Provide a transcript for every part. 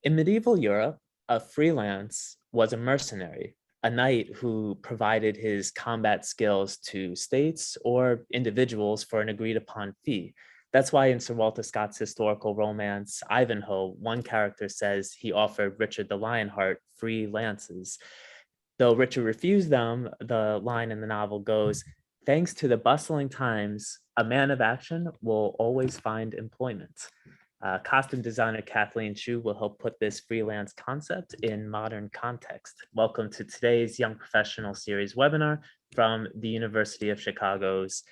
In medieval Europe, a freelance was a mercenary, a knight who provided his combat skills to states or individuals for an agreed upon fee. That's why in Sir Walter Scott's historical romance, Ivanhoe, one character says he offered Richard the Lionheart free lances. Though Richard refused them, the line in the novel goes, "Thanks to the bustling times, a man of action will always find employment." Costume designer Kathleen Qiu will help put this freelance concept in modern context. Welcome to today's Young Professional Series webinar from the University of Chicago's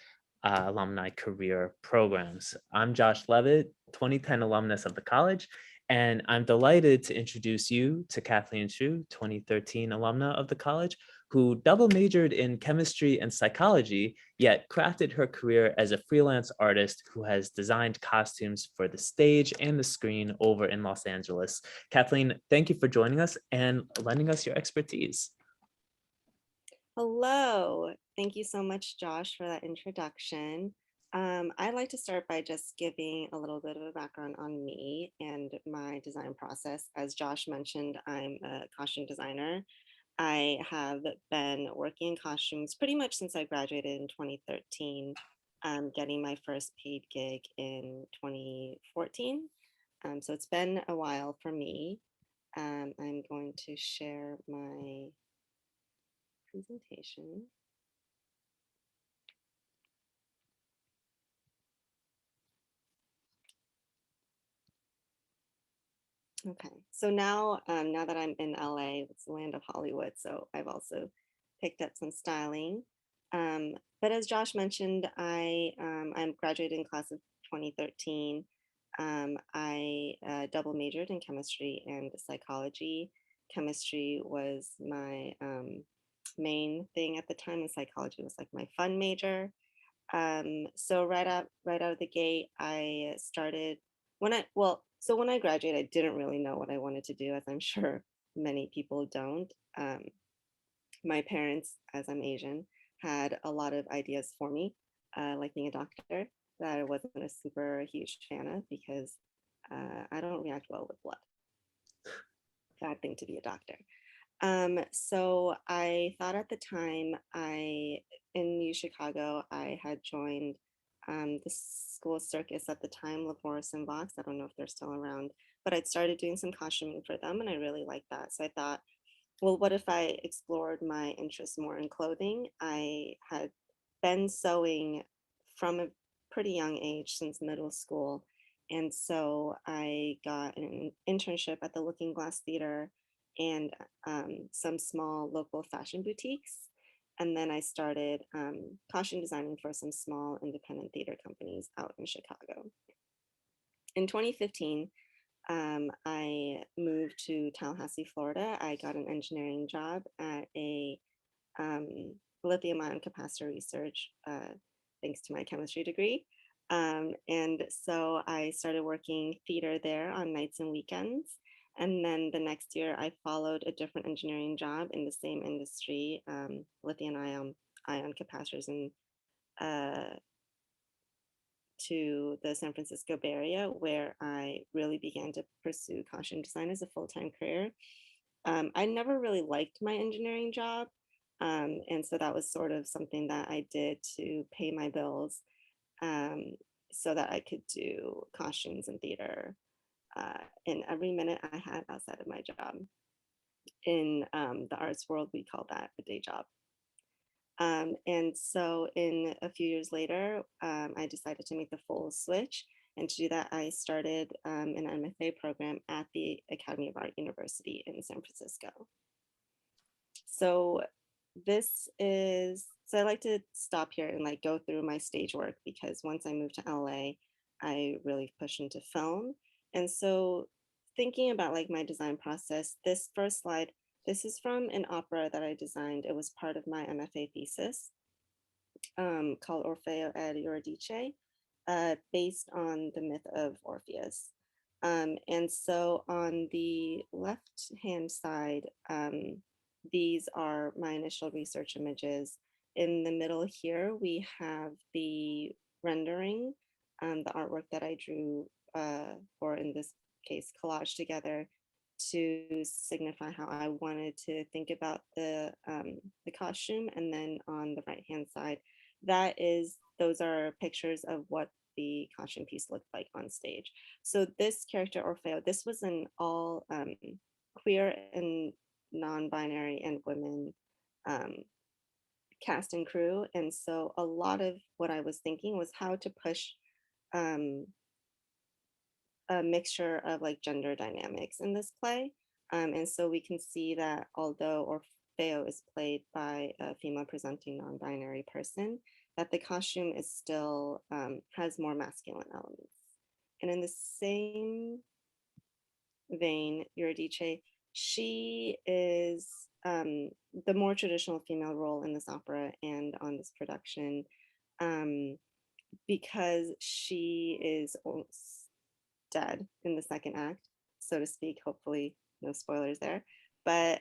Alumni Career Programs. I'm Josh Levitt, 2010 alumnus of the college, and I'm delighted to introduce you to Kathleen Qiu, 2013 alumna of the college, who double majored in chemistry and psychology, yet crafted her career as a freelance artist who has designed costumes for the stage and the screen over in Los Angeles. Kathleen, thank you for joining us and lending us your expertise. Hello. Thank you so much, Josh, for that introduction. I'd like to start by just giving a little bit of a background on me and my design process. As Josh mentioned, I'm a costume designer. I have been working in costumes pretty much since I graduated in 2013, getting my first paid gig in 2014. So it's been a while for me. I'm going to share my presentation. Okay, so now that I'm in LA, it's the land of Hollywood, so I've also picked up some styling. But as Josh mentioned, I'm graduated in class of 2013. I double majored in chemistry and psychology. Chemistry was my main thing at the time, and psychology was like my fun major. So right out of the gate, I started when I graduated, I didn't really know what I wanted to do, as I'm sure many people don't. My parents, as I'm Asian, had a lot of ideas for me, like being a doctor, that I wasn't a super huge fan of because I don't react well with blood. Bad thing to be a doctor. So I thought at the time in U Chicago, I had joined the school circus at the time, LaForest and Vox. I don't know if they're still around, but I'd started doing some costuming for them and I really liked that. So I thought, well, what if I explored my interest more in clothing? I had been sewing from a pretty young age since middle school. And so I got an internship at the Looking Glass Theater and some small local fashion boutiques. And then I started costume designing for some small independent theater companies out in Chicago. In 2015, I moved to Tallahassee, Florida. I got an engineering job at a lithium ion capacitor research, thanks to my chemistry degree. And so I started working theater there on nights and weekends. And then the next year, I followed a different engineering job in the same industry, lithium ion capacitors, and to the San Francisco Bay Area, where I really began to pursue costume design as a full-time career. I never really liked my engineering job. And so that was sort of something that I did to pay my bills, um, so that I could do costumes and theater in every minute I had outside of my job. In the arts world, we call that a day job. And so in a few years later, I decided to make the full switch. And to do that, I started an Mfa program at the Academy of Art University in San Francisco. So so I like to stop here and like go through my stage work because once I moved to LA, I really pushed into film. And so thinking about like my design process, this first slide, this is from an opera that I designed. It was part of my MFA thesis, called Orfeo ed Eurydice, based on the myth of Orpheus. And so on the left-hand side, these are my initial research images. In the middle here, we have the rendering, the artwork that I drew, or in this case, collage together to signify how I wanted to think about the costume. And then on the right hand side, those are pictures of what the costume piece looked like on stage. So this character Orfeo, this was an all queer and non-binary and women um, cast and crew. And so a lot of what I was thinking was how to push um, a mixture of like gender dynamics in this play. And so we can see that although Orfeo is played by a female presenting non-binary person, that the costume is still has more masculine elements. And in the same vein, Eurydice, she is the more traditional female role in this opera and on this production, um, because she is dead in the second act, so to speak. Hopefully, no spoilers there. But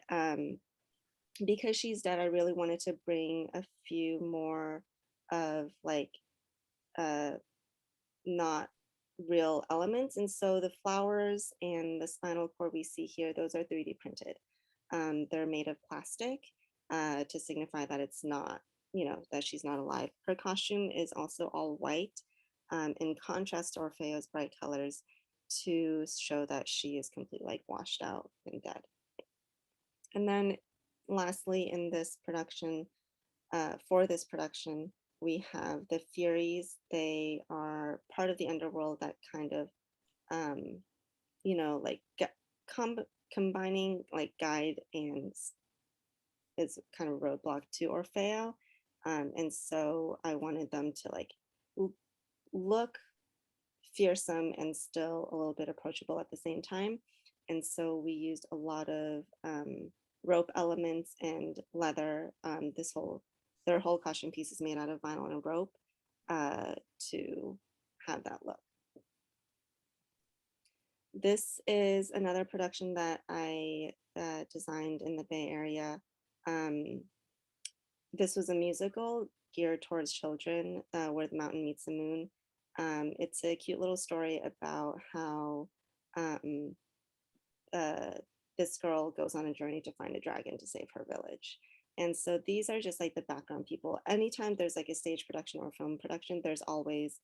because she's dead, I really wanted to bring a few more of like uh, not real elements. And so the flowers and the spinal cord we see here, those are 3D printed. They're made of plastic to signify that it's not, that she's not alive. Her costume is also all white in contrast to Orfeo's bright colors to show that she is completely like washed out and dead. And then lastly, in this production, for this production, we have the Furies. They are part of the underworld that kind of, um, like combining like guide and is kind of roadblock to Orfeo. And so I wanted them to like look fearsome and still a little bit approachable at the same time. And so we used a lot of rope elements and leather. Their whole costume piece is made out of vinyl and rope to have that look. This is another production that I designed in the Bay Area. This was a musical geared towards children, where the mountain meets the moon. It's a cute little story about how um, this girl goes on a journey to find a dragon to save her village. And so these are just like the background people. Anytime there's like a stage production or film production, there's always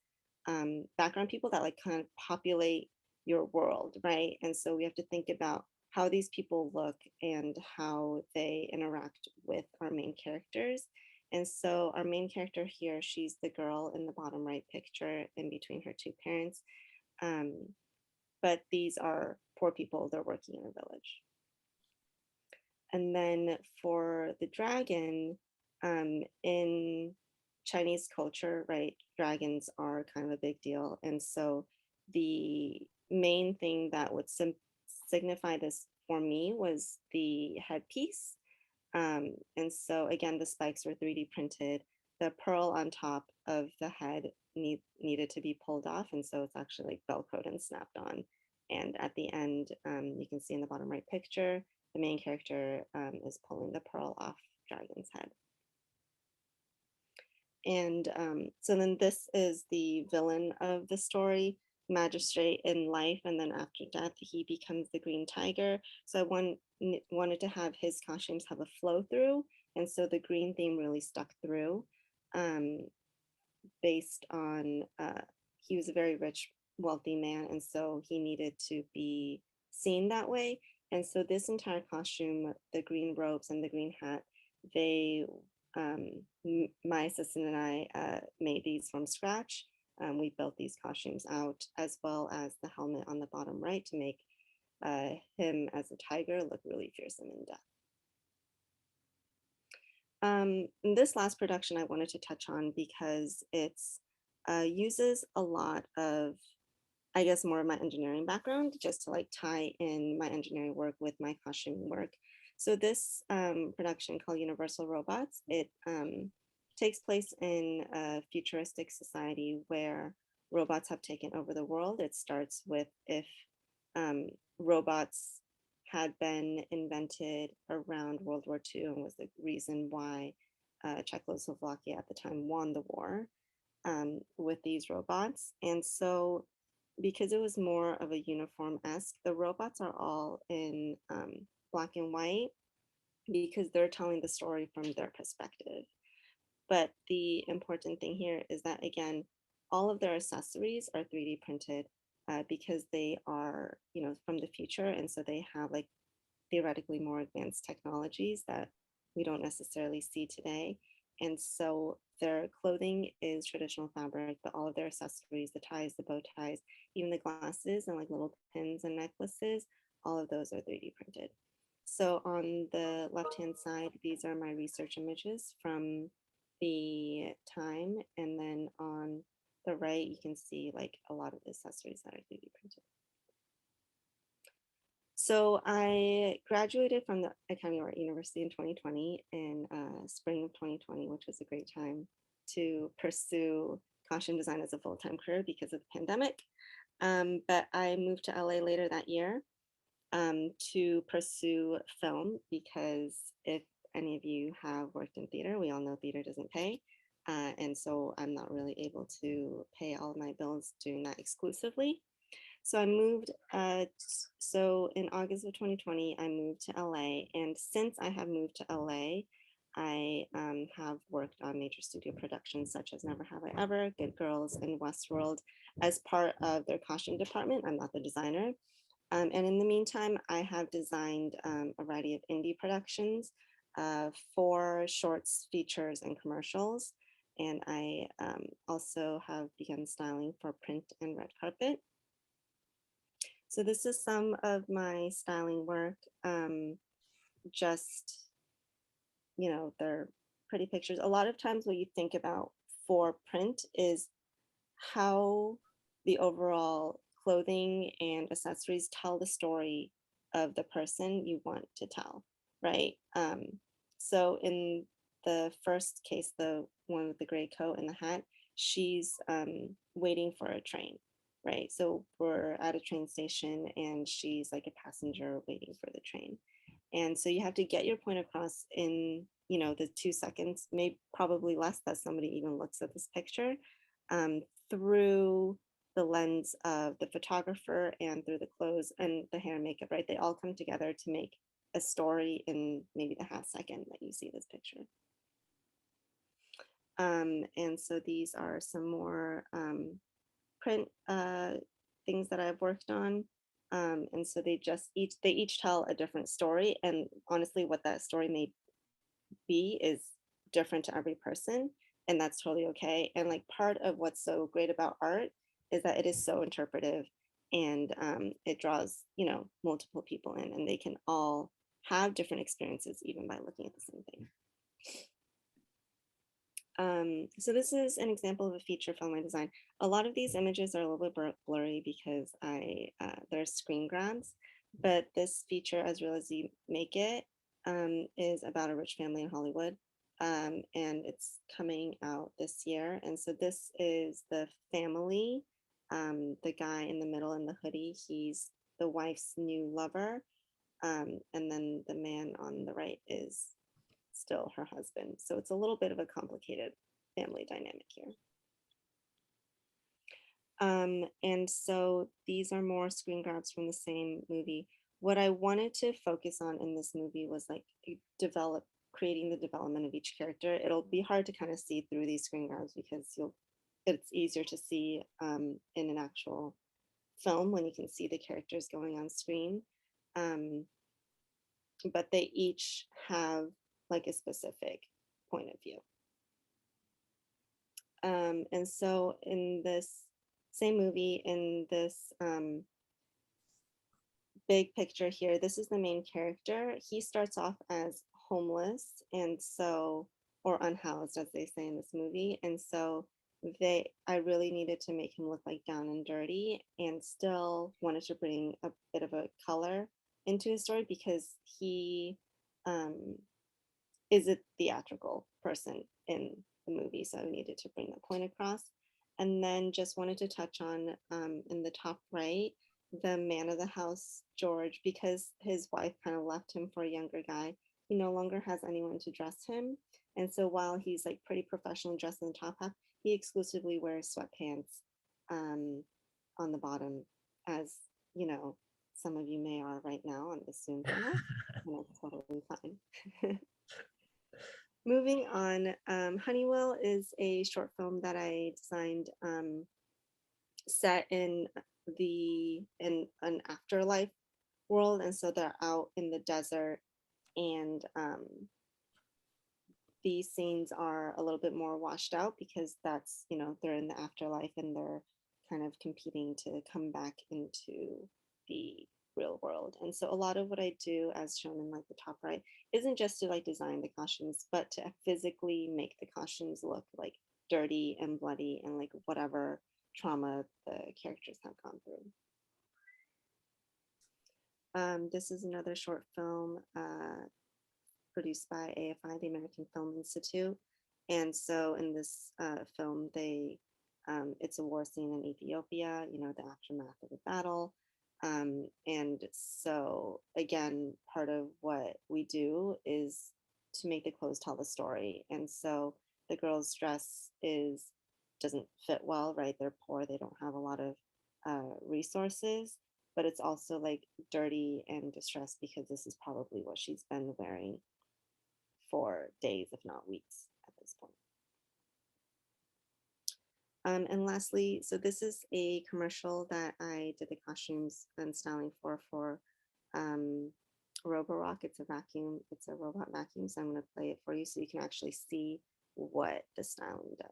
background people that like kind of populate your world, right? And so we have to think about how these people look and how they interact with our main characters. And so our main character here, she's the girl in the bottom right picture in between her two parents. But these are poor people, they're working in a village. And then for the dragon, in Chinese culture, right, dragons are kind of a big deal. And so the main thing that would signify this for me was the headpiece. And so again, the spikes were 3D printed. The pearl on top of the head needed to be pulled off. And so it's actually like Velcroed and snapped on. And at the end, you can see in the bottom right picture, the main character is pulling the pearl off Dragon's head. And so then this is the villain of the story, magistrate in life, and then after death, he becomes the green tiger. So I wanted to have his costumes have a flow through. And so the green theme really stuck through based on, he was a very rich, wealthy man. And so he needed to be seen that way. And so this entire costume, the green robes and the green hat, my assistant and I made these from scratch. We built these costumes out, as well as the helmet on the bottom right to make him as a tiger look really fearsome in death. This last production I wanted to touch on because it's uses a lot of, I guess, more of my engineering background just to like tie in my engineering work with my costume work. So this production called Universal Robots, it takes place in a futuristic society where robots have taken over the world. It starts with if robots had been invented around World War II and was the reason why Czechoslovakia at the time won the war with these robots. And so because it was more of a uniform-esque, the robots are all in black and white because they're telling the story from their perspective. But the important thing here is that, again, all of their accessories are 3D printed because they are, from the future. And so they have like theoretically more advanced technologies that we don't necessarily see today. And so their clothing is traditional fabric, but all of their accessories, the ties, the bow ties, even the glasses and like little pins and necklaces, all of those are 3D printed. So on the left-hand side, these are my research images from the time. And then on the right, you can see like a lot of the accessories that are 3D printed. So I graduated from the Academy of Art University in 2020, in spring of 2020, which was a great time to pursue costume design as a full-time career because of the pandemic. But I moved to LA later that year to pursue film because if any of you have worked in theater, we all know theater doesn't pay. And so I'm not really able to pay all of my bills doing that exclusively. So I moved, so in August of 2020, I moved to LA. And since I have moved to LA, I have worked on major studio productions such as Never Have I Ever, Good Girls, and Westworld as part of their costume department. I'm not the designer. And in the meantime, I have designed a variety of indie productions for shorts, features, and commercials. And I also have begun styling for print and red carpet. So this is some of my styling work. Just, they're pretty pictures. A lot of times what you think about for print is how the overall clothing and accessories tell the story of the person you want to tell, right? So in the first case, the one with the gray coat and the hat, she's waiting for a train, right? So we're at a train station and she's like a passenger waiting for the train. And so you have to get your point across in, the 2 seconds, maybe probably less that somebody even looks at this picture, through the lens of the photographer and through the clothes and the hair and makeup, right? They all come together to make a story in maybe the half second that you see this picture. And so these are some more print things that I've worked on. And so they each tell a different story. And honestly, what that story may be is different to every person. And that's totally okay. And like part of what's so great about art is that it is so interpretive and it draws, multiple people in and they can all have different experiences even by looking at the same thing. So this is an example of a feature film I designed. A lot of these images are a little bit blurry because they're screen grabs, but this feature, As Real As You Make It, is about a rich family in Hollywood, and it's coming out this year. And so this is the family. The guy in the middle in the hoodie, he's the wife's new lover, and then the man on the right is still her husband. So it's a little bit of a complicated family dynamic here. And so these are more screen grabs from the same movie. What I wanted to focus on in this movie was like creating the development of each character. It'll be hard to kind of see through these screen grabs because it's easier to see in an actual film when you can see the characters going on screen. But they each have like a specific point of view. And so in this same movie, in this big picture here, this is the main character. He starts off as homeless and so, or unhoused as they say in this movie. And so I really needed to make him look like down and dirty and still wanted to bring a bit of a color into his story because he is a theatrical person in the movie. So I needed to bring that point across. And then just wanted to touch on in the top right, the man of the house, George, because his wife kind of left him for a younger guy. He no longer has anyone to dress him. And so while he's like pretty professionally dressed in the top half, he exclusively wears sweatpants on the bottom, as you know, some of you may are right now on this Zoom panel, and that's totally fine. Moving on, Honeywell is a short film that I designed set in an afterlife world, and so they're out in the desert, and these scenes are a little bit more washed out because that's, you know, they're in the afterlife and they're kind of competing to come back into the real world. And so a lot of what I do, as shown in like the top right, isn't just to like design the costumes, but to physically make the costumes look like dirty and bloody and like whatever trauma the characters have gone through. This is another short film produced by AFI, the American Film Institute. And so in this film, it's a war scene in Ethiopia, you know, the aftermath of a battle. And so again, part of what we do is to make the clothes tell the story. And so the girl's dress doesn't fit well, right? They're poor, they don't have a lot of resources, but it's also like dirty and distressed because this is probably what she's been wearing for days, if not weeks at this point. And lastly, so this is a commercial that I did the costumes and styling for Roborock. It's a vacuum, it's a robot vacuum. So I'm gonna play it for you so you can actually see what the styling does.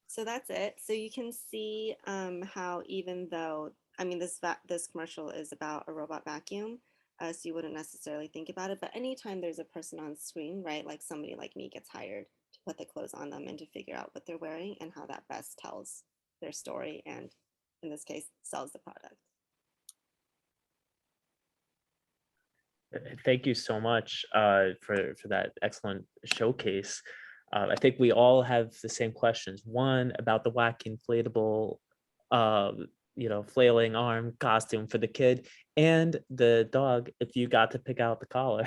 So that's it. So you can see how even though, I mean, this commercial is about a robot vacuum, so you wouldn't necessarily think about it. But anytime there's a person on screen, right, like somebody like me gets hired to put the clothes on them and to figure out what they're wearing and how that best tells their story and, in this case, sells the product. Thank you so much for that excellent showcase. I think we all have the same questions. One about the wacky inflatable, flailing arm costume for the kid, and the dog. If you got to pick out the collar.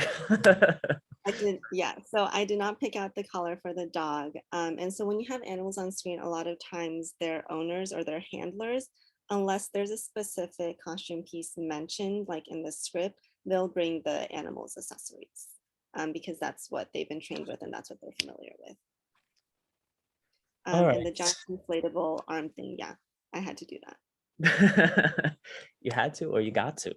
I did, yeah. So I did not pick out the collar for the dog. And so when you have animals on screen, a lot of times their owners or their handlers, unless there's a specific costume piece mentioned, like in the script, they'll bring the animal's accessories because that's what they've been trained with and that's what they're familiar with. All right. And the giant inflatable arm thing, yeah, I had to do that. You had to, or you got to?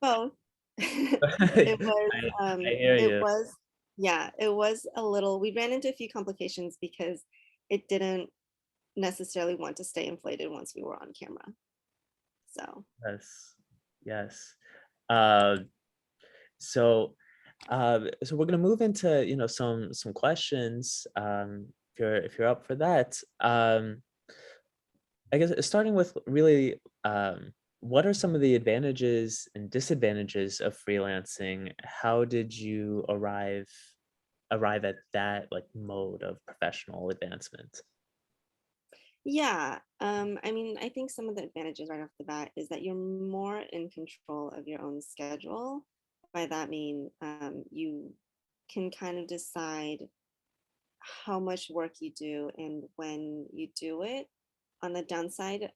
Both. It was, I hear it you. was, yeah, it was a little, we ran into a few complications because it didn't necessarily want to stay inflated once we were on camera. So Yes, yes. Uh, so we're gonna move into some questions if you're up for that, I guess starting with really, what are some of the advantages and disadvantages of freelancing? How did you arrive at that like mode of professional advancement? Yeah, I mean, I think some of the advantages right off the bat is that you're more in control of your own schedule. By that I mean, you can kind of decide how much work you do and when you do it. On the downside,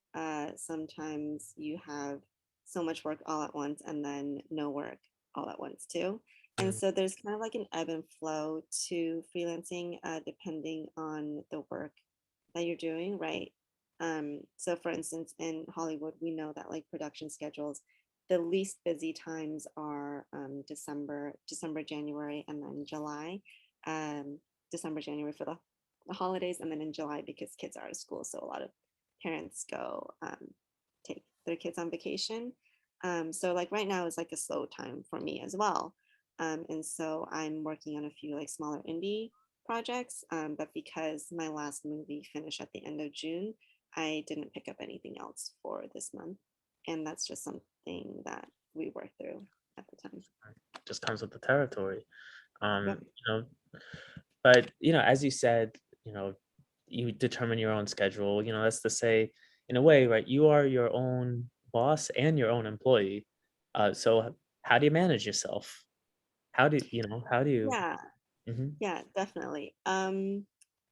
sometimes you have so much work all at once and then no work all at once too. And Mm, so there's kind of like an ebb and flow to freelancing, depending on the work that you're doing, right? So for instance, in Hollywood, we know that like production schedules, the least busy times are December, January, and then July. Um, December, January for the holidays, and then in July because kids are out of school. So a lot of parents go take their kids on vacation. So like right now is like a slow time for me as well. And so I'm working on a few like smaller indie projects. But because my last movie finished at the end of June, I didn't pick up anything else for this month. And that's just something that we worked through at the time. just comes with the territory. Yep. You know, but as you said, you know, you determine your own schedule. That's to say, in a way, right? You are your own boss and your own employee. So how do you manage yourself? How do you? Yeah. Mhm. Yeah, definitely.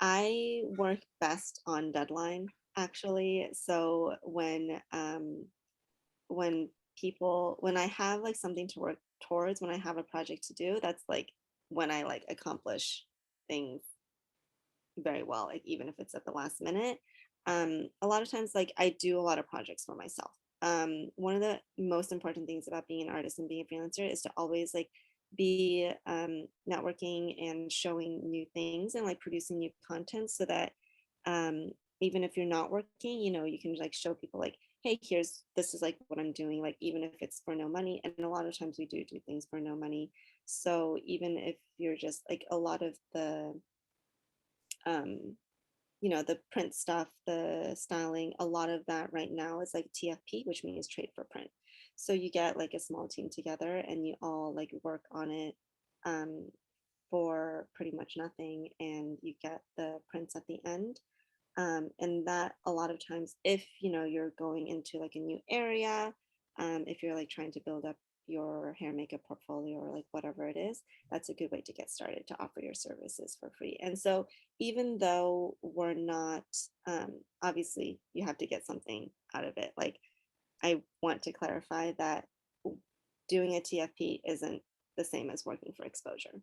I work best on deadline, actually. So when when I have like something to work towards, when I have a project to do, that's like when I like accomplish things very well, like even if it's at the last minute. A lot of times, like I do a lot of projects for myself. One of the most important things about being an artist and being a freelancer is to always like be networking and showing new things and like producing new content so that um, even if you're not working, you can like show people like, hey, this is like what I'm doing, like even if it's for no money. And a lot of times we do things for no money. So even if you're just like a lot of um, the print stuff, the styling, a lot of that right now is like TFP, which means trade for print. So you get like a small team together and you all like work on it um, for pretty much nothing, and you get the prints at the end. And that a lot of times, if you're going into like a new area, if you're like trying to build up your hair makeup portfolio or like whatever it is, that's a good way to get started to offer your services for free. And so even though we're not, obviously you have to get something out of it. Like I want to clarify that doing a TFP isn't the same as working for exposure.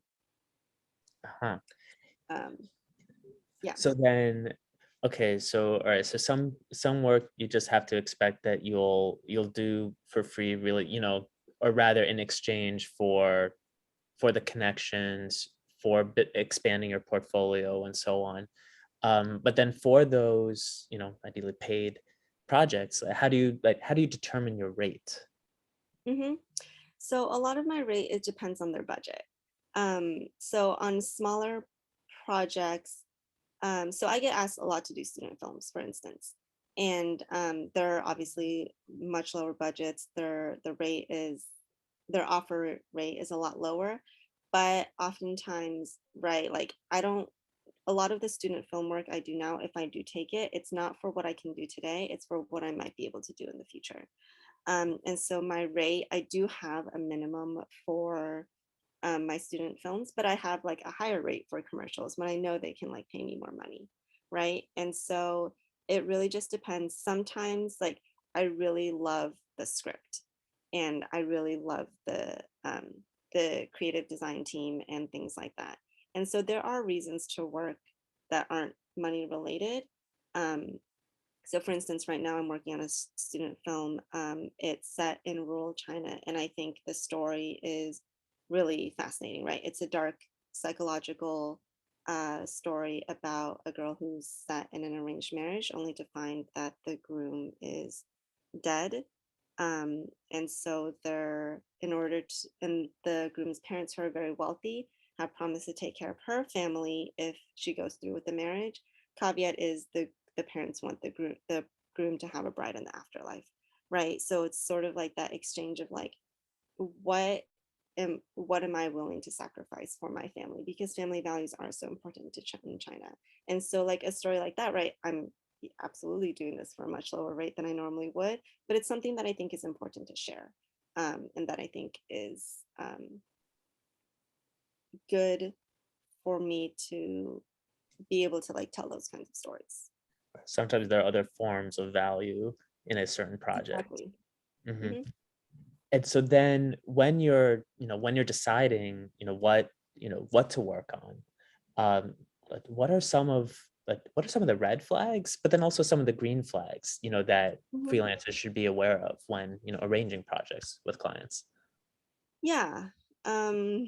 Uh-huh. um, yeah. So then, okay, so all right, so some work you just have to expect that you'll do for free, really, or rather in exchange for the connections, for expanding your portfolio and so on. But then for those, ideally paid projects, how do you determine your rate? hmm So a lot of my rate, it depends on their budget. So on smaller projects, so I get asked a lot to do student films, for instance, and they're obviously much lower budgets. Their offer rate is a lot lower, but oftentimes, right, like I don't. A lot of the student film work I do now, if I do take it, it's not for what I can do today. It's for what I might be able to do in the future. And so my rate, I do have a minimum for my student films, but I have like a higher rate for commercials when I know they can like pay me more money, right? And so it really just depends. Sometimes like I really love the script and I really love the creative design team and things like that. And so there are reasons to work that aren't money related. Um, so, for instance, right now I'm working on a student film. It's set in rural China, and I think the story is really fascinating, right? It's a dark psychological story about a girl who's set in an arranged marriage only to find that the groom is dead. And so and the groom's parents, who are very wealthy, have promised to take care of her family if she goes through with the marriage. Caveat is the parents want the groom to have a bride in the afterlife, right? So it's sort of like that exchange of like, what what am I willing to sacrifice for my family? Because family values are so important in China. And so like a story like that, right? I'm absolutely doing this for a much lower rate than I normally would, but it's something that I think is important to share, and that I think is good for me to be able to like tell those kinds of stories. Sometimes there are other forms of value in a certain project. Exactly. Mhm. Hmm. And so then when you're, when you're deciding, what to work on, like what are some of the red flags, but then also some of the green flags, that Hmm. freelancers should be aware of when, arranging projects with clients? Yeah. Um,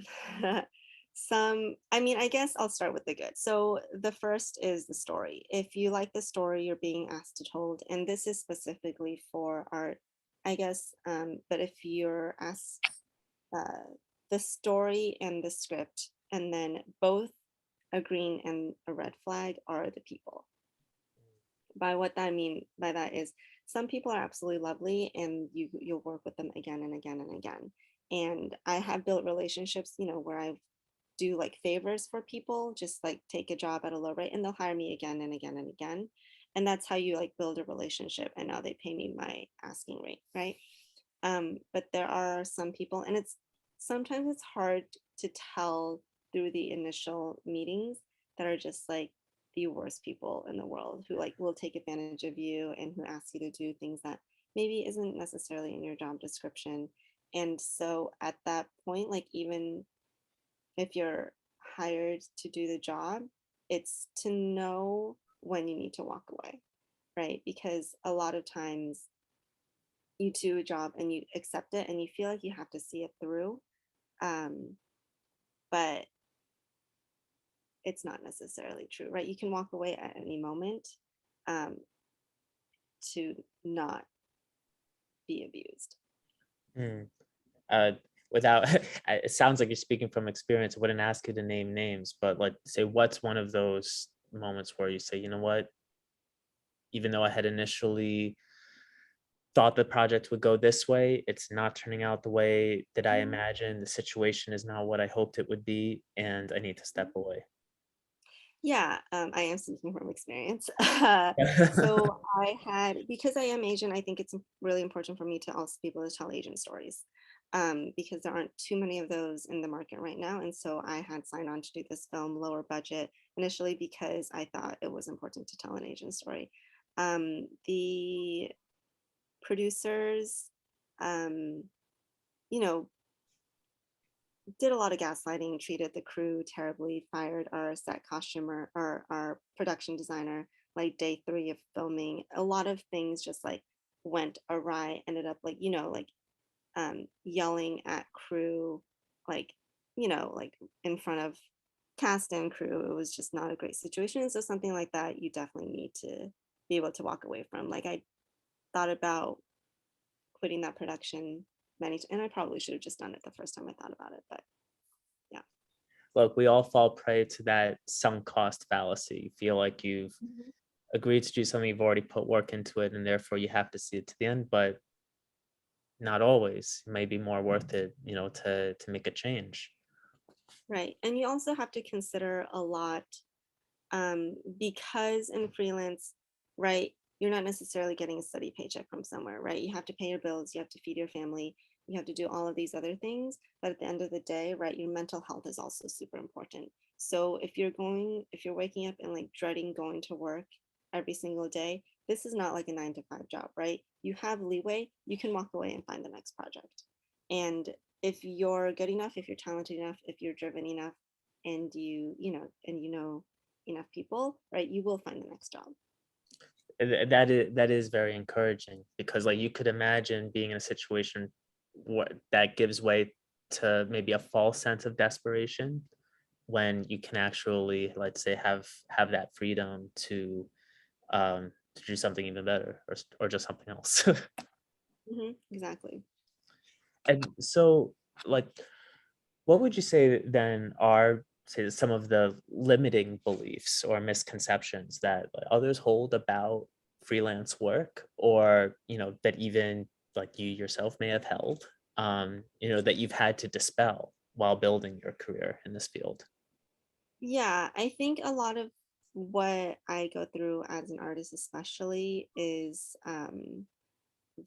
I mean, I guess I'll start with the good. So the first is the story. If you like the story you're being asked to told, and this is specifically for art, I guess, but if you're asked uh, the story and the script, and then both a green and a red flag are the people. By what I mean by that is some people are absolutely lovely and you'll work with them again and again and again. And I have built relationships, where I do like favors for people, just like take a job at a low rate and they'll hire me again and again and again. And that's how you like build a relationship. And now they pay me my asking rate, right? But there are some people, and sometimes it's hard to tell through the initial meetings, that are just like the worst people in the world, who like will take advantage of you and who ask you to do things that maybe isn't necessarily in your job description. And so at that point, like even if you're hired to do the job, it's to know when you need to walk away, right? Because a lot of times you do a job and you accept it and you feel like you have to see it through, um, but it's not necessarily true, right? You can walk away at any moment, um, to not be abused. Mm. Uh, without it sounds like you're speaking from experience. I wouldn't ask you to name names, but like say what's one of those moments where you say, you know what, even though I had initially thought the project would go this way, it's not turning out the way that I Mhm. imagined. The situation is not what I hoped it would be, and I need to step away. Yeah, I am speaking from experience. So I had, because I am Asian, I think it's really important for me to also be able to tell Asian stories, because there aren't too many of those in the market right now. And so I had signed on to do this film, lower budget, initially because I thought it was important to tell an Asian story. The producers, um, you know, did a lot of gaslighting, treated the crew terribly, fired our set costumer or our production designer like day 3 of filming. A lot of things just like went awry, ended up like, like yelling at crew, like, like in front of cast and crew. It was just not a great situation. So something like that, you definitely need to be able to walk away from. Like I thought about quitting that production many, and I probably should have just done it the first time I thought about it, but yeah. Look, we all fall prey to that sunk cost fallacy. You feel like you've Mhm. agreed to do something, you've already put work into it, and therefore you have to see it to the end, but not always. It may be more worth it, to make a change. Right. And you also have to consider a lot, because in freelance, right, you're not necessarily getting a steady paycheck from somewhere, right? You have to pay your bills, you have to feed your family, you have to do all of these other things. But at the end of the day, right, your mental health is also super important. So if you're waking up and like dreading going to work every single day, this is not like a 9 to 5 job, right? You have leeway, you can walk away and find the next project. And if you're good enough, if you're talented enough, if you're driven enough, and you know enough people, right, you will find the next job. That is very encouraging because like you could imagine being in a situation what that gives way to maybe a false sense of desperation when you can actually, let's say, have that freedom to do something even better or just something else. Exactly. And so like What would you say then are, say, some of the limiting beliefs or misconceptions that others hold about freelance work, or that even like you yourself may have held, that you've had to dispel while building your career in this field? Yeah, I think a lot of what I go through as an artist, especially, is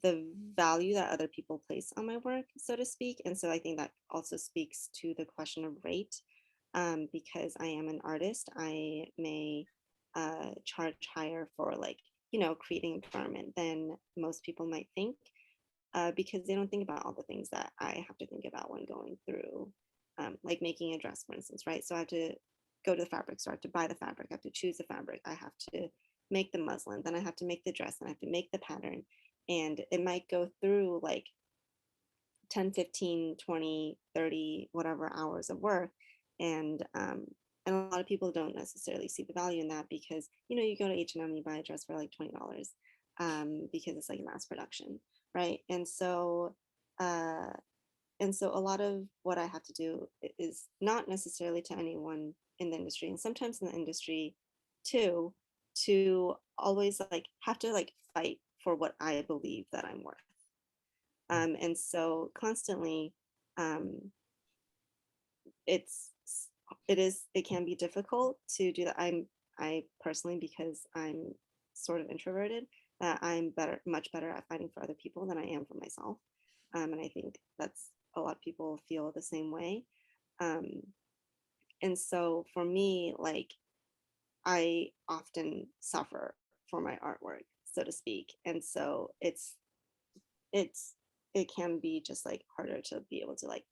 the value that other people place on my work, so to speak. And so I think that also speaks to the question of rate. Because I am an artist, I may charge higher for, like, creating a garment than most people might think, because they don't think about all the things that I have to think about when going through, like making a dress, for instance, right? So I have to go to the fabric store, I have to buy the fabric, I have to choose the fabric, I have to make the muslin, then I have to make the dress, and I have to make the pattern. And it might go through like 10, 15, 20, 30, whatever hours of work. And a lot of people don't necessarily see the value in that, because you go to H&M, you buy a dress for like $20, because it's like mass production, right? Uh, and so a lot of what I have to do is not necessarily to anyone in the industry, and sometimes in the industry too, to always like have to like fight for what I believe that I'm worth. And so constantly, um, it's it can be difficult to do that. I personally, because I'm sort of introverted, that I'm much better at fighting for other people than I am for myself. And I think that's a lot of people feel the same way. Um, and so for me, like, I often suffer for my artwork, so to speak. And so it's it can be just like harder to be able to like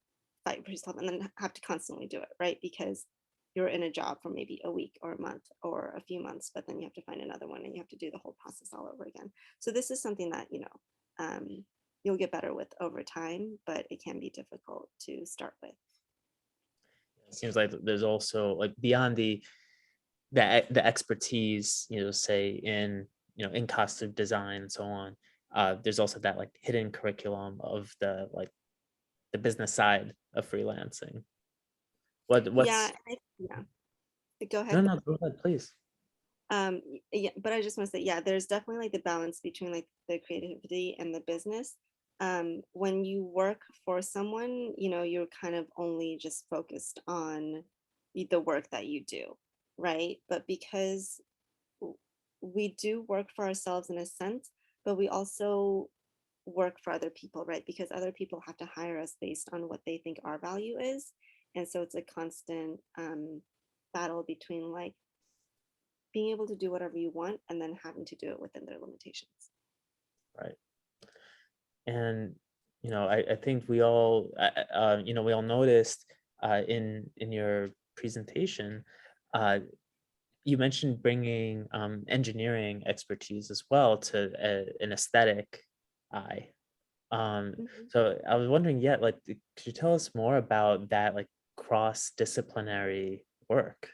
fight for yourself and then have to constantly do it, right? Because you're in a job for maybe a week or a month or a few months, but then you have to find another one and you have to do the whole process all over again. So this is something that you'll get better with over time, but it can be difficult to start with. It seems like there's also, like, beyond the expertise, say in costume design and so on. There's also that like hidden curriculum of the business side of freelancing. Yeah, What's yeah. Go No, ahead. no, go ahead, please. Yeah, but I just want to say, yeah, there's definitely like the balance between like the creativity and the business. When you work for someone, you're kind of only just focused on the work that you do, right? But because w- we do work for ourselves in a sense, but we also work for other people, right? Because other people have to hire us based on what they think our value is. And so it's a constant battle between like being able to do whatever you want and then having to do it within their limitations. Right. And I think we all noticed in your presentation, uh, you mentioned bringing engineering expertise as well to an aesthetic eye. Mhm. So I was wondering, yeah, like, could you tell us more about that, like, cross-disciplinary work?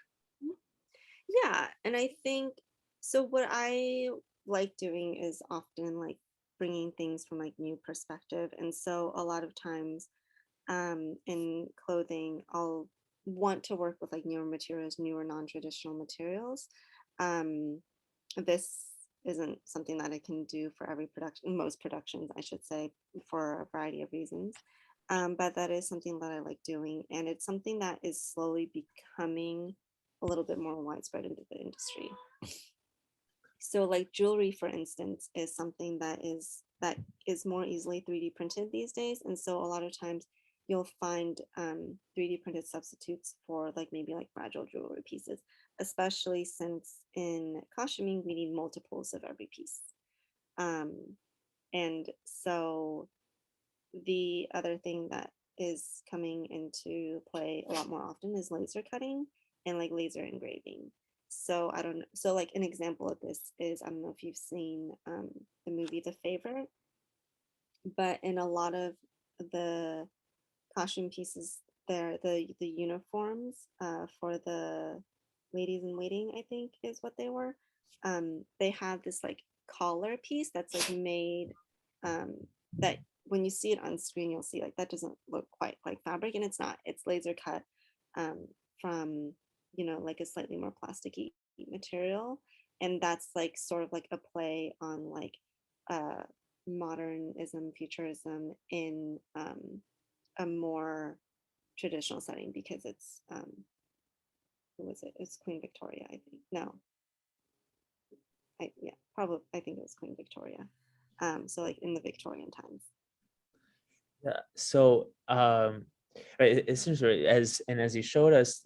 Yeah, and I think so. What I like doing is often like bringing things from like new perspective, and so a lot of times in clothing, I'll want to work with like newer materials, newer non-traditional materials. Um, this isn't something that I can do for every production, most productions, I should say, for a variety of reasons. But that is something that I like doing, and it's something that is slowly becoming a little bit more widespread into the industry. So, like jewelry, for instance, is something that is more easily 3D printed these days, and so a lot of times you'll find 3D printed substitutes for like maybe like fragile jewelry pieces, especially since in costuming we need multiples of every piece. Um, and so the other thing that is coming into play a lot more often is laser cutting and like laser engraving. So I don't know. So like an example of this is, I don't know if you've seen the movie The Favorite, but in a lot of the costume pieces there, the uniforms for the ladies in waiting, I think is what they were. They have this like collar piece that's like made, um, that when you see it on screen, you'll see like that doesn't look quite like fabric, and it's not. It's laser cut from, like a slightly more plasticky material, and that's like sort of like a play on like uh, modernism, futurism in a more traditional setting, because it's who was it? It's Queen Victoria, I think. No, yeah, probably. I think it was Queen Victoria. So like in the Victorian times. Yeah. So, right, it seems right as you showed us,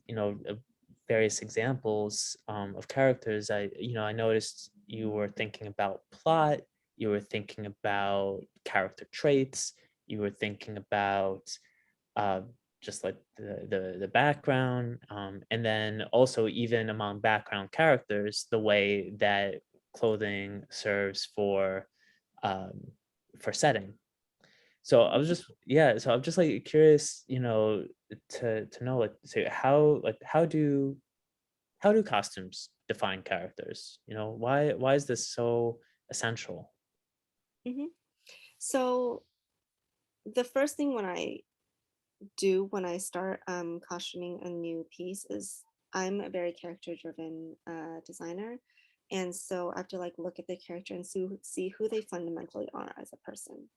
various examples of characters. I noticed you were thinking about plot, you were thinking about character traits, you were thinking about uh, just like the background, and then also even among background characters, the way that clothing serves um, for setting. So I was just yeah, so I'm just like curious, to know like so how do costumes define characters? Why is this so essential? Hmm. So the first thing when I do when I start costuming a new piece is I'm a very character driven designer. And so I have to like look at the character and see who they fundamentally are as a person,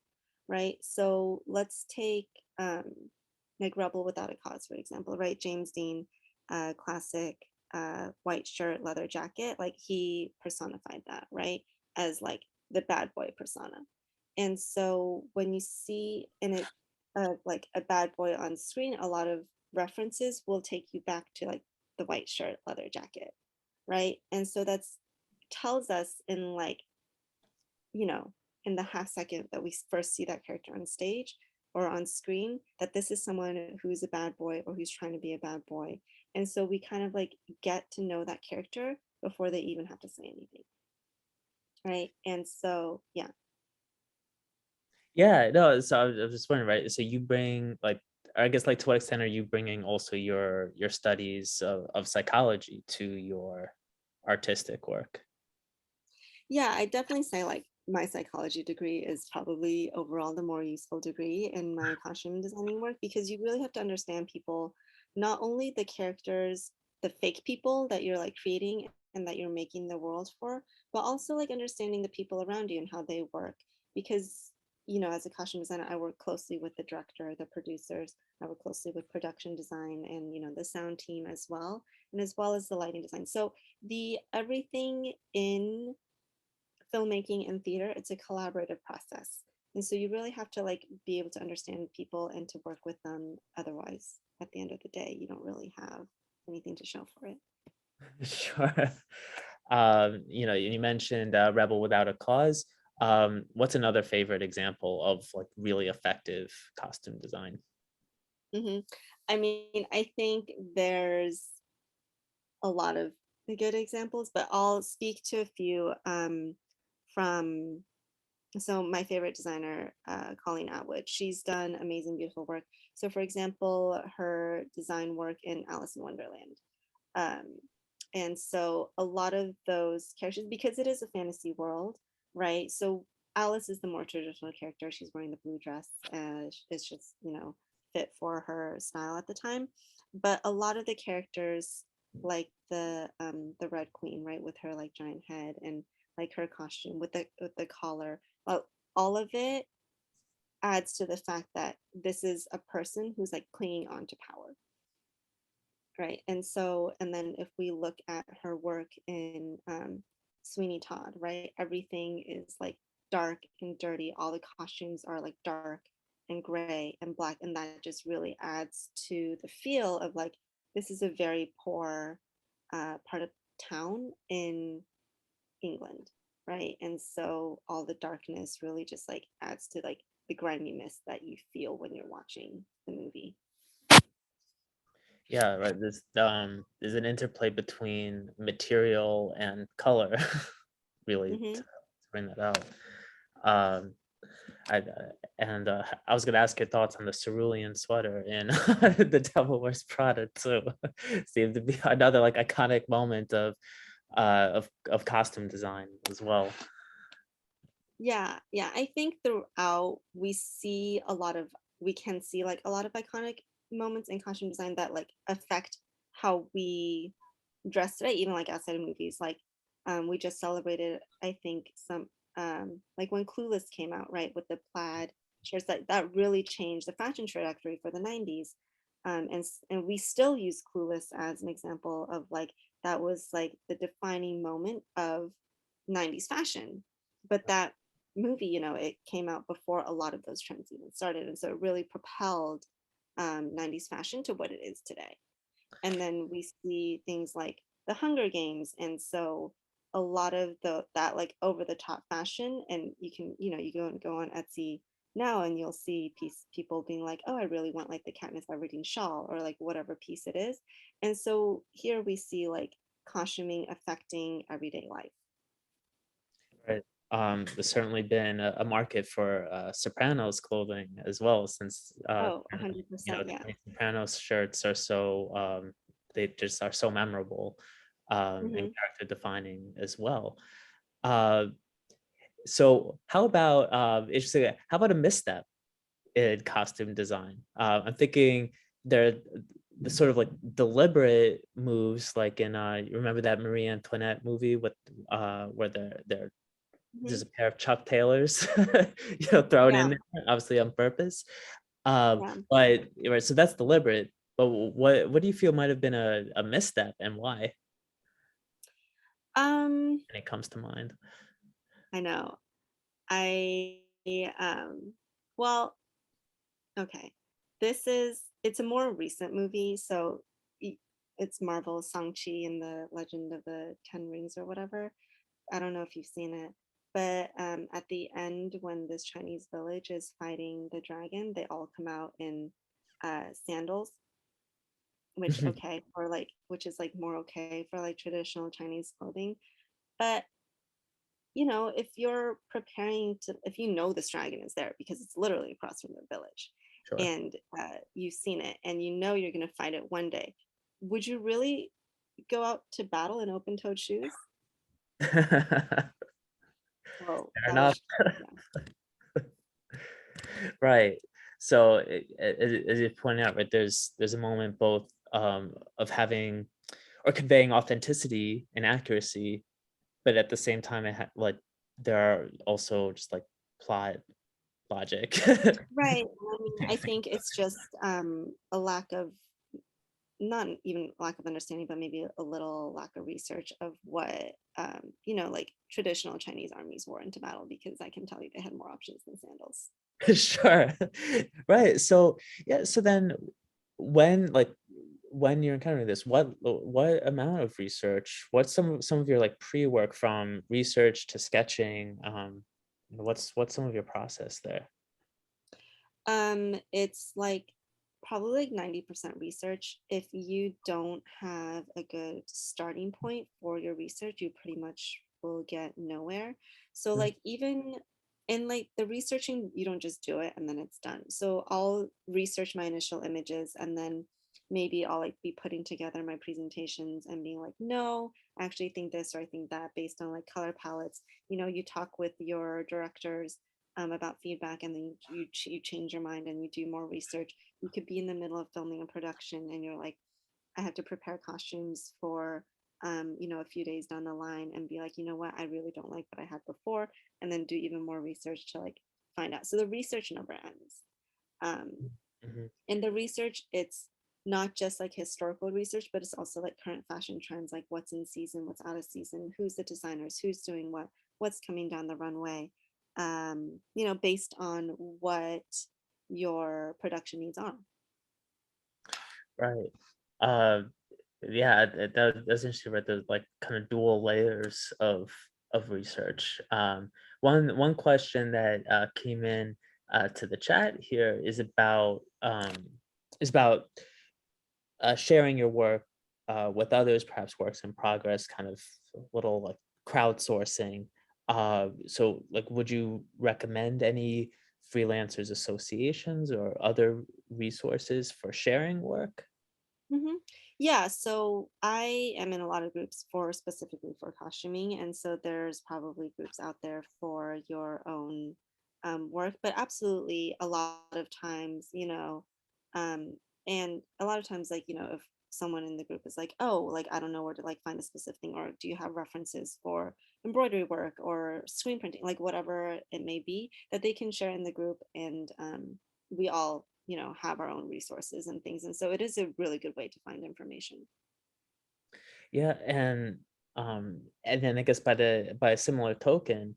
right? So let's take like Rebel Without a Cause, for example, right? James Dean, classic white shirt, leather jacket, like he personified that, right? As like the bad boy persona. And so when you see in it like a bad boy on screen, a lot of references will take you back to like the white shirt, leather jacket, right? And so that's tells us in like, you know, in the half second that we first see that character on stage or on screen, that this is someone who's a bad boy or who's trying to be a bad boy. And so we kind of like get to know that character before they even have to say anything, right? And so, yeah. Yeah, no, so I was just wondering, right? So you bring like, I guess, like, to what extent are you bringing also your studies of psychology to your artistic work? Yeah, I definitely say like my psychology degree is probably overall the more useful degree in my costume designing work, because you really have to understand people, not only the characters, the fake people that you're like creating and that you're making the world for, but also like understanding the people around you and how they work. Because, as a costume designer, I work closely with the director, the producers, I work closely with production design and, the sound team as well, and as well as the lighting design. So the everything in filmmaking and theater, it's a collaborative process, and so you really have to like be able to understand people and to work with them. Otherwise, at the end of the day, you don't really have anything to show for it. Sure. You mentioned Rebel Without a Cause. What's another favorite example of like really effective costume design? Hmm. I mean, I think there's a lot of good examples, but I'll speak to a few from so my favorite designer, Colleen Atwood, she's done amazing, beautiful work. So for example, her design work in Alice in Wonderland. Um, and so a lot of those characters, because it is a fantasy world, right? So Alice is the more traditional character. She's wearing the blue dress. It's just, fit for her style at the time. But a lot of the characters, like the Red Queen, right, with her like giant head and like her costume with the collar, well, all of it adds to the fact that this is a person who's like clinging on to power, right? And so, and then if we look at her work in Sweeney Todd, right, everything is like dark and dirty. All the costumes are like dark and gray and black, and that just really adds to the feel of like this is a very poor part of town in England, right? And so all the darkness really just like adds to like the griminess that you feel when you're watching the movie. Yeah, right. There's an interplay between material and color, really, Hmm. to bring that out. Um, I and I was gonna ask your thoughts on the cerulean sweater in The Devil Wears Prada too. Seemed to be another like iconic moment of costume design as well. Yeah. I think throughout we can see like a lot of iconic moments in costume design that like affect how we dress today, even like outside of movies. Like we just celebrated, I think, some like when Clueless came out, right, with the plaid shirts that really changed the fashion trajectory for the 90s. And we still use Clueless as an example of like that was like the defining moment of 90s fashion. But that movie, it came out before a lot of those trends even started. And so it really propelled 90s fashion to what it is today. And then we see things like the Hunger Games. And so a lot of that like over the top fashion, and you can, you go on Etsy now and you'll see people being like, oh, I really want like the Katniss Everdeen shawl or like whatever piece it is. And so here we see like costuming affecting everyday life. Right. There's certainly been a market for Sopranos clothing as well, since Oh, you know, 100%. Yeah. the Sopranos shirts are so they just are so memorable and Hmm. character defining as well. Uh, so how about interesting? How about a misstep in costume design? I'm thinking there the sort of like deliberate moves, like in you remember that Marie Antoinette movie with where they're Hmm. just a pair of Chuck Taylors, thrown in Yeah. there, obviously on purpose. Yeah. But right, so that's deliberate. But what do you feel might have been a misstep and why? Um, When it comes to mind. I know. I um well, okay. It's a more recent movie, so y- it's Marvel's Shang-Chi and the Legend of the Ten Rings or whatever. I don't know if you've seen it, but at the end when this Chinese village is fighting the dragon, they all come out in sandals, which okay for like which is like more okay for like traditional Chinese clothing. But if you're preparing to, if you know this dragon is there because it's literally across from the village, Sure. and you've seen it, and you know you're going to fight it one day, would you really go out to battle in open-toed shoes? Fair So that enough. was, yeah. Right. So as you pointed out, right, there's a moment both of having or conveying authenticity and accuracy, but at the same time, like there are also just like plot logic. Right. I mean, I think it's just a lack of, not even lack of understanding, but maybe a little lack of research of what like traditional Chinese armies wore into battle, because I can tell you they had more options than sandals. Sure. Right. So yeah, so then when like when you're encountering this, what amount of research, what's some of your like pre-work from research to sketching? What's some of your process there? It's like probably like 90% research. If you don't have a good starting point for your research, you pretty much will get nowhere. So Mm. like even in like the researching, you don't just do it and then it's done. So I'll research my initial images, and then maybe I'll like be putting together my presentations and being like, no, I actually think this or I think that based on like color palettes. You talk with your directors about feedback, and then you change your mind and you do more research. You could be in the middle of filming a production and you're like, I have to prepare costumes for a few days down the line, and be like, you know what, I really don't like what I had before, and then do even more research to like find out. So the research never ends. um, Mhm. in the research, it's not just like historical research, but it's also like current fashion trends, like what's in season, what's out of season, who's the designers, who's doing what, what's coming down the runway, based on what your production needs are. Right. Uh, yeah, that's interesting, right? There's like kind of dual layers of research. One question that came in to the chat here is about sharing your work with others, perhaps works in progress, kind of a little like crowdsourcing. So, like, would you recommend any freelancers associations or other resources for sharing work? Hmm. Yeah, so I am in a lot of groups for specifically for costuming, and so there's probably groups out there for your own work, but absolutely a lot of times, um, and a lot of times, like, if someone in the group is like, oh, like, I don't know where to like find a specific thing, or do you have references for embroidery work or screen printing, like whatever it may be, that they can share in the group, and we all have our own resources and things, and so it is a really good way to find information. Yeah, and then I guess by a similar token,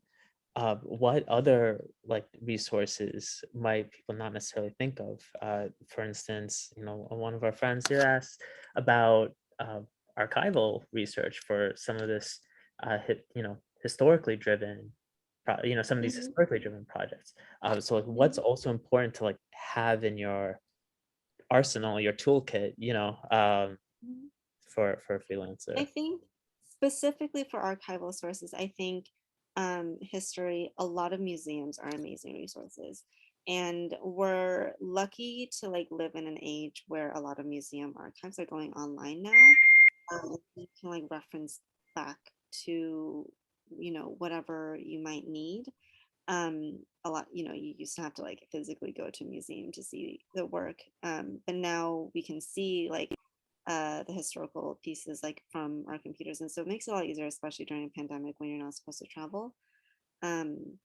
what other like resources might people not necessarily think of? For instance, one of our friends here asked about archival research for some of this, historically driven, some of these Hmm. historically driven projects. So, like, what's also important to like have in your arsenal, your toolkit, Hmm. for a I freelancer? think specifically for archival sources, I think history, a lot of museums are amazing resources. And we're lucky to like live in an age where a lot of museum archives are going online now. You can like reference back to, whatever you might need. A lot, you used to have to like physically go to a museum to see the work. But now we can see like the historical pieces like from our computers, and so it makes it a lot easier, especially during a pandemic when you're not supposed to travel. um,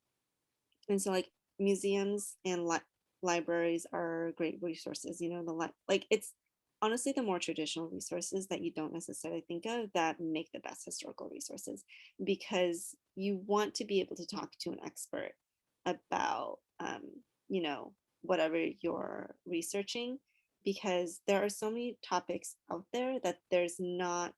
and so like museums and libraries are great resources, like it's honestly the more traditional resources that you don't necessarily think of that make the best historical resources, because you want to be able to talk to an expert about you know whatever you're researching, because there are so many topics out there that there's not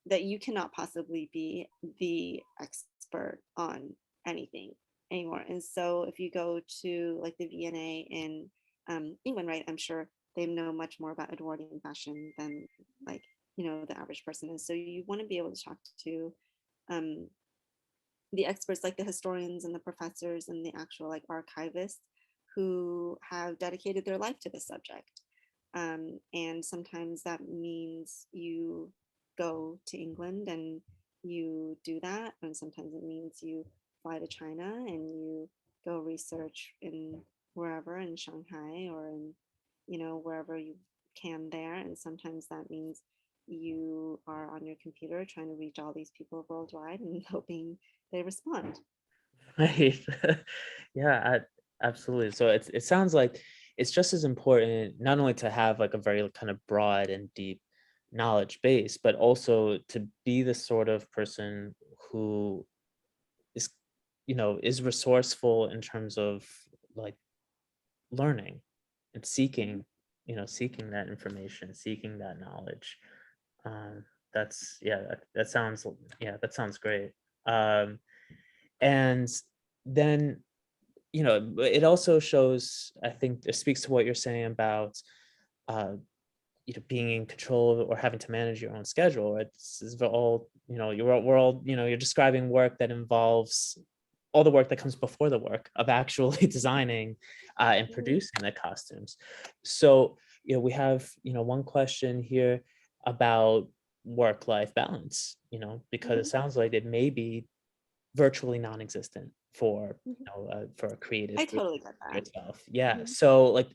that you cannot possibly be the expert on anything anymore. And so if you go to like the VNA in England, right, I'm sure they know much more about Edwardian fashion than like, the average person is. So you want to be able to talk to um, the experts, like the historians and the professors and the actual like archivists who have dedicated their life to this subject. And sometimes that means you go to England and you do that, and sometimes it means you fly to China and you go research in wherever in Shanghai or in wherever you can there, and sometimes that means you are on your computer trying to reach all these people worldwide and hoping they respond. Right. Yeah, absolutely. So it sounds like it's just as important not only to have like a very kind of broad and deep knowledge base, but also to be the sort of person who is, is resourceful in terms of like learning and Mhm. seeking that information, seeking that knowledge. Um, that's yeah, that sounds that sounds great. Um, and then it also shows, I think it speaks to what you're saying about uh being in control or having to manage your own schedule. It's all, we're all, you're describing work that involves all the work that comes before the work of actually designing and Mhm. producing the costumes. So we have one question here about work-life balance, because it Mhm. sounds like it may be virtually non-existent Mhm. for a creative I freelancer totally get that. yourself. Yeah. Mhm. So like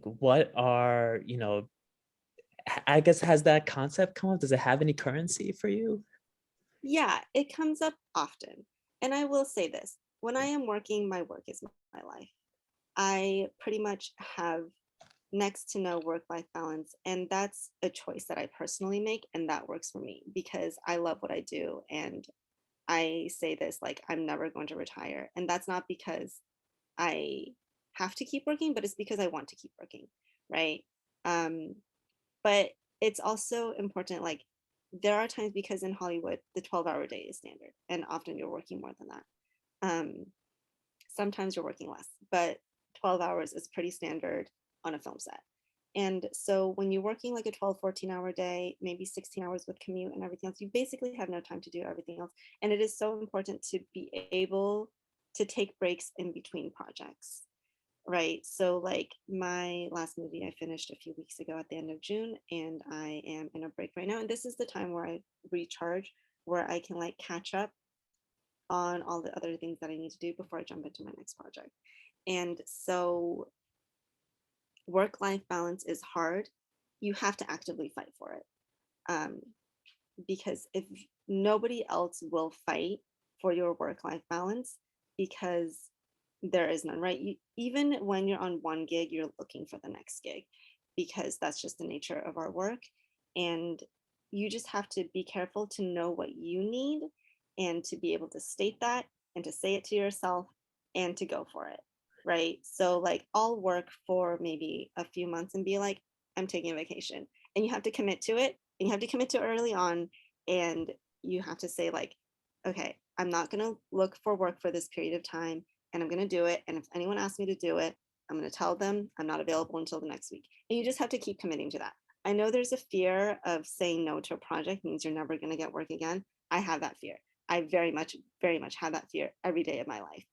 what are, I guess, has that concept come up? Does it have any currency for you? Yeah, it comes up often. And I will say this, when I am working, my work is my life. I pretty much have next to no work life balance. And that's a choice that I personally make. And that works for me because I love what I do. And I say this like, I'm never going to retire. And that's not because I have to keep working, but it's because I want to keep working. Right. Um, but it's also important, like, there are times because in Hollywood, the 12-hour day is standard. And often you're working more than that. Um, Sometimes you're working less, but 12 hours is pretty standard on a film set. And so when you're working like a 12, 14-hour day, maybe 16 hours with commute and everything else, you basically have no time to do everything else. And it is so important to be able to take breaks in between projects. right? So like my last movie I finished a few weeks ago at the end of June, and I am in a break right now. And this is the time where I recharge, where I can like catch up on all the other things that I need to do before I jump into my next project. And so work-life balance is hard. You have to actively fight for it. Um, because if nobody else will fight for your work-life balance, because there is none, right? Even when you're on one gig, you're looking for the next gig, because that's just the nature of our work. And you just have to be careful to know what you need and to be able to state that and to say it to yourself and to go for it, right? So like I'll work for maybe a few months and be like, I'm taking a vacation, and you have to commit to it, and you have to commit to early on, and you have to say like, okay, I'm not going to look for work for this period of time, and I'm going to do it. And if anyone asks me to do it, I'm going to tell them I'm not available until the next week. And you just have to keep committing to that. I know there's a fear of saying no to a project means you're never going to get work again. I have that fear. I very much have that fear every day of my life.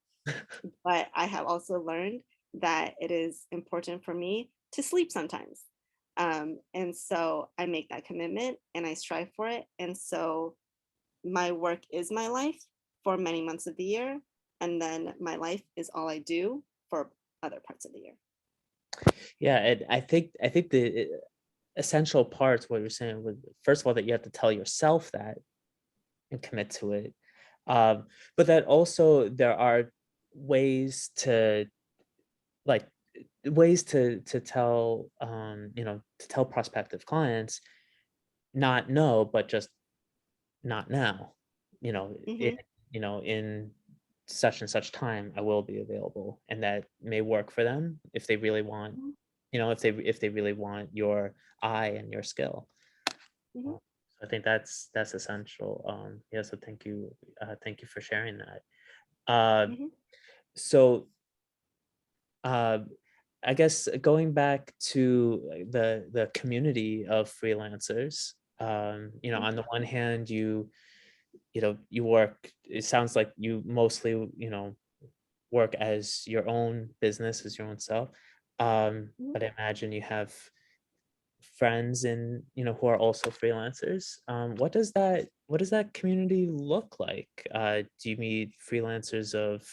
But I have also learned that it is important for me to sleep sometimes. And so I make that commitment and I strive for it. And so my work is my life for many months of the year. And then my life is all I do for other parts of the year. Yeah, and I think the essential parts what you're saying was, first of all, that you have to tell yourself that and commit to it. But that also there are ways to like ways to tell to tell prospective clients not no, but just not now. You know, in Mm-hmm, in such and such time I will be available, and that may work for them if they really want, if they really want your eye and your skill. mm-hmm, Uh, I think that's essential. Yeah, so thank you for sharing that. Uh, mm-hmm, so uh, I guess going back to like, the community of freelancers, on the one hand, you work. It sounds like you mostly work as your own business, as your own self. mm-hmm. But I imagine you have friends in who are also freelancers. What does that community look like? Do you meet freelancers of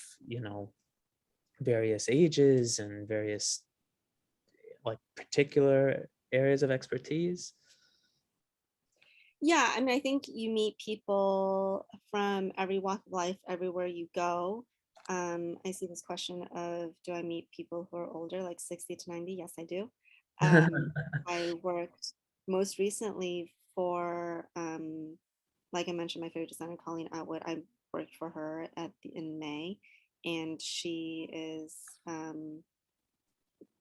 various ages and various like particular areas of expertise? Yeah, I mean, I think you meet people from every walk of life everywhere you go. I see this question of, do I meet people who are older, like 60 to 90? Yes, I do. I worked most recently for, like I mentioned, my favorite designer, Colleen Atwood. I worked for her in May, and she is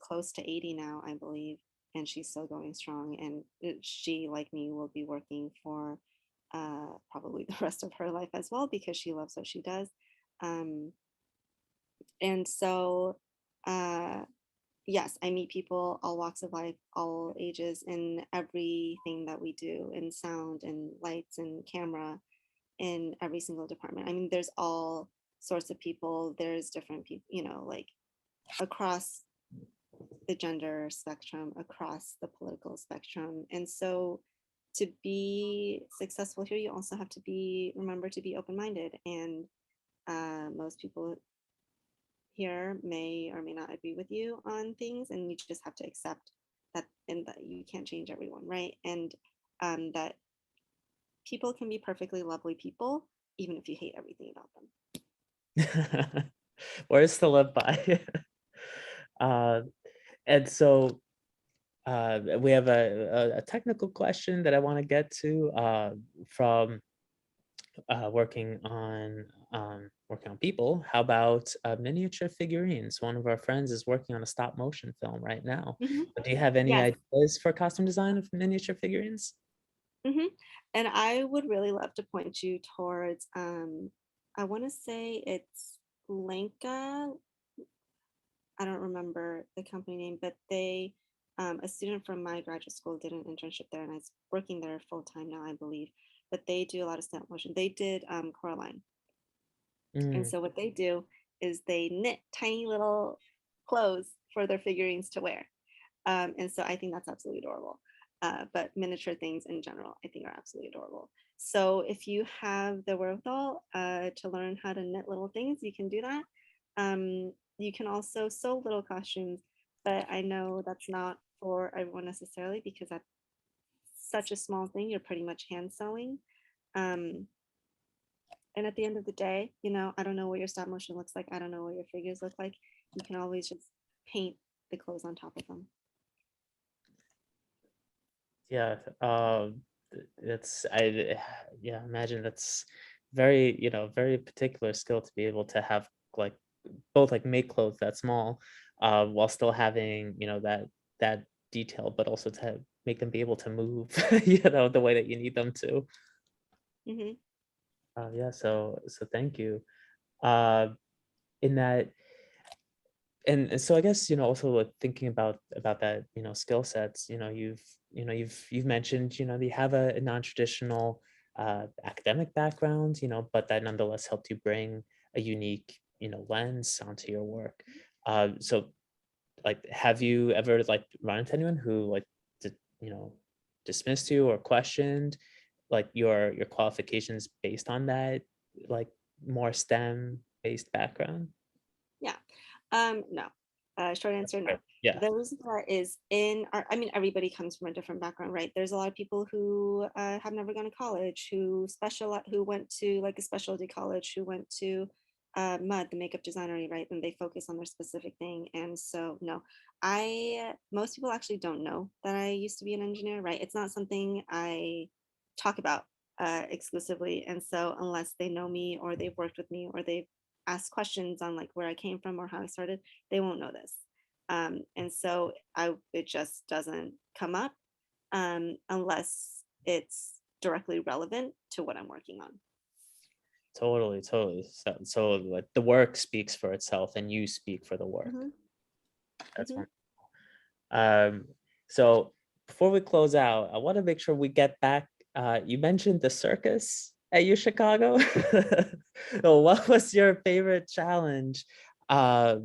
close to 80 now, I believe, and she's still going strong. And she, like me, will be working for probably the rest of her life as well because she loves what she does. Um, and so, uh, yes, I meet people all walks of life, all ages, in everything that we do, in sound and lights and camera, in every single department. I mean, there's all sorts of people. There's different people, like across the gender spectrum, across the political spectrum. And so to be successful here, you also have to remember to be open-minded. And most people here may or may not agree with you on things, and you just have to accept that, and that you can't change everyone, right? And that people can be perfectly lovely people, even if you hate everything about them. Words to live by. uh, and so we have a technical question that I want to get to from working on people. How about miniature figurines? One of our friends is working on a stop motion film right now. Mhm. Do you have any Yes. ideas for costume design of miniature figurines? hmm And I would really love to point you towards, I want to say it's Lanka. I don't remember the company name, but a student from my graduate school did an internship there, and I was working there full time now, I believe. But they do a lot of stop motion. They did Coraline. And Mm. so what they do is they knit tiny little clothes for their figurines to wear. And so I think that's absolutely adorable. But miniature things in general, I think are absolutely adorable. So if you have the wherewithal to learn how to knit little things, you can do that. You can also sew little costumes, but I know that's not for everyone necessarily because that's such a small thing. You're pretty much hand sewing. Um, and at the end of the day, you know, I don't know what your stop motion looks like. I don't know what your figures look like. You can always just paint the clothes on top of them. Yeah, it's yeah, imagine that's very, very particular skill to be able to have like both like make clothes that small, while still having, that detail, but also to make them be able to move, the way that you need them to. Hmm. Yeah, so thank you. Uh, in that, and so I guess, also like thinking about that, skill sets, you've mentioned, you have a non-traditional academic background, but that nonetheless helped you bring a unique, lens onto your work. So like, have you ever like run into anyone who like did, you know dismissed you or questioned like your qualifications based on that, like, more STEM based background? Yeah. No. Short answer, no. Right. Yeah. The reason for that is in our, I mean, everybody comes from a different background, right? There's a lot of people who have never gone to college, who went to like a specialty college, who went to MUD, the makeup designer, right? And they focus on their specific thing. And so, no, most people actually don't know that I used to be an engineer, right? It's not something I talk about exclusively. And so, unless they know me or they've worked with me or they've asked questions on like where I came from or how I started, they won't know this. And so it just doesn't come up unless it's directly relevant to what I'm working on. Totally, totally. So like the work speaks for itself and you speak for the work. Hmm. That's Hmm. one. So before we close out, I want to make sure we get back. You mentioned the circus at U Chicago. So what was your favorite challenge uh,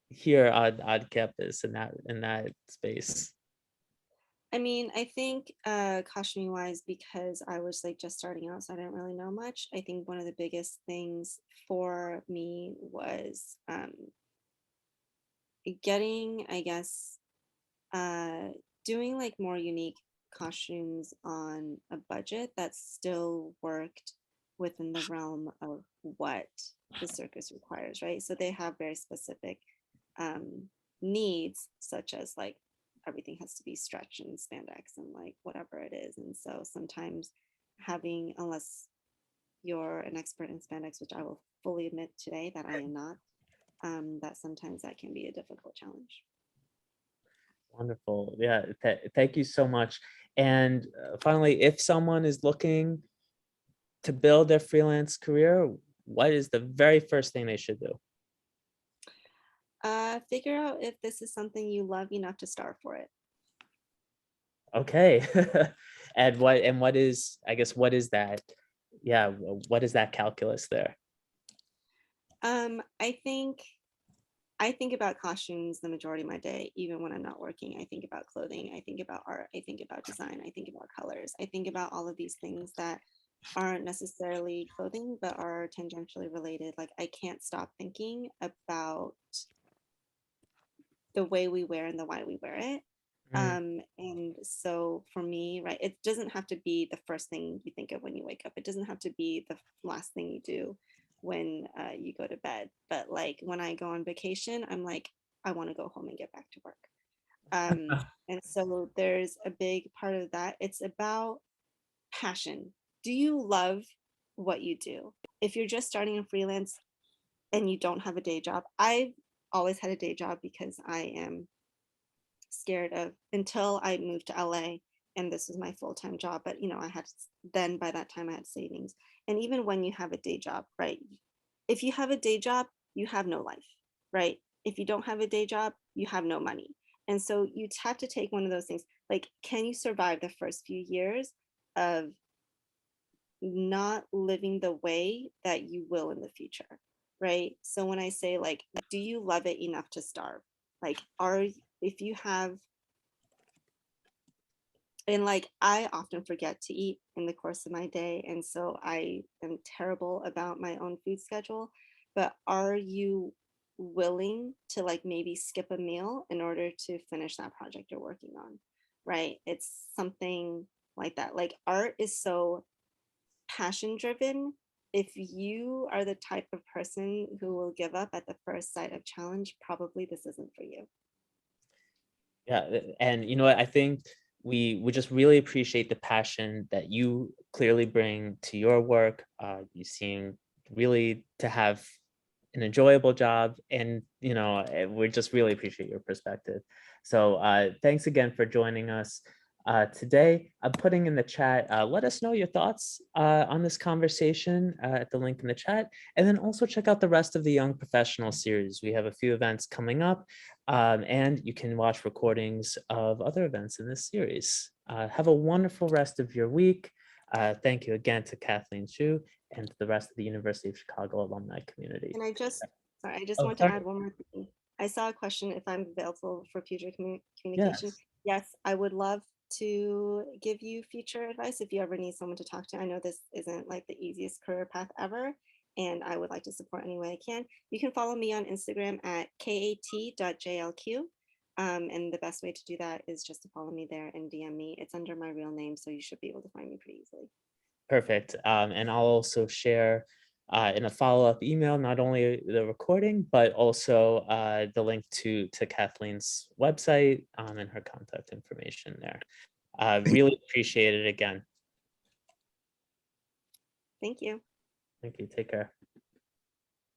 here on campus in that space? I mean, I think costuming wise, because I was like just starting out, so I didn't really know much. I think one of the biggest things for me was getting, I guess, uh, doing like more unique costumes on a budget that still worked within the realm of what the circus requires, right? So they have very specific um, needs, such as like everything has to be stretch and spandex and like whatever it is. And so sometimes unless you're an expert in spandex, which I will fully admit today that I am not, that sometimes that can be a difficult challenge. Wonderful. Yeah. Thank you so much. And finally, if someone is looking to build their freelance career, what is the very first thing they should do? Figure out if this is something you love enough to starve for it. Okay. And what is, I guess, what is that? Yeah, what is that calculus there? I think about costumes the majority of my day, even when I'm not working. I think about clothing, I think about art, I think about design, I think about colors, I think about all of these things that aren't necessarily clothing but are tangentially related. Like I can't stop thinking about the way we wear and the why we wear it. Mm, And so for me, right, it doesn't have to be the first thing you think of when you wake up. It doesn't have to be the last thing you do when you go to bed. But like when I go on vacation, I'm like, I want to go home and get back to work. And so there's a big part of that. It's about passion. Do you love what you do? If you're just starting a freelance and you don't have a day job, I've always had a day job because I am scared of until I moved to LA and this was my full-time job. But you know, I had then by that time I had savings. And even when you have a day job, right? If you have a day job, you have no life, right? If you don't have a day job, you have no money. And so you have to take one of those things. Like, can you survive the first few years of not living the way that you will in the future? Right. So when I say, like, do you love it enough to starve? Like, if you have, and like, I often forget to eat in the course of my day. And so I am terrible about my own food schedule. But are you willing to like maybe skip a meal in order to finish that project you're working on? Right? It's something like that. Like, art is so passion driven. If you are the type of person who will give up at the first sight of challenge, probably this isn't for you. Yeah, and you know what? I think we just really appreciate the passion that you clearly bring to your work. You seem really to have an enjoyable job, and we just really appreciate your perspective. So thanks again for joining us today. I'm putting in the chat. Let us know your thoughts on this conversation at the link in the chat, and then also check out the rest of the Young Professional series. We have a few events coming up. And you can watch recordings of other events in this series. Have a wonderful rest of your week. Thank you again to Kathleen Qiu and to the rest of the University of Chicago alumni community. And I just Oh, want to sorry. add one more thing. I saw a question if I'm available for future communication. Yes, Yes, I would love to give you future advice if you ever need someone to talk to. I know this isn't like the easiest career path ever, and I would like to support any way I can. You can follow me on Instagram at kat.jlq. And the best way to do that is just to follow me there and DM me. It's under my real name, so you should be able to find me pretty easily. perfect. And I'll also share in a follow-up email not only the recording, but also the link to Kathleen's website and her contact information there. Really appreciate it again. Thank you. Thank you. Take care.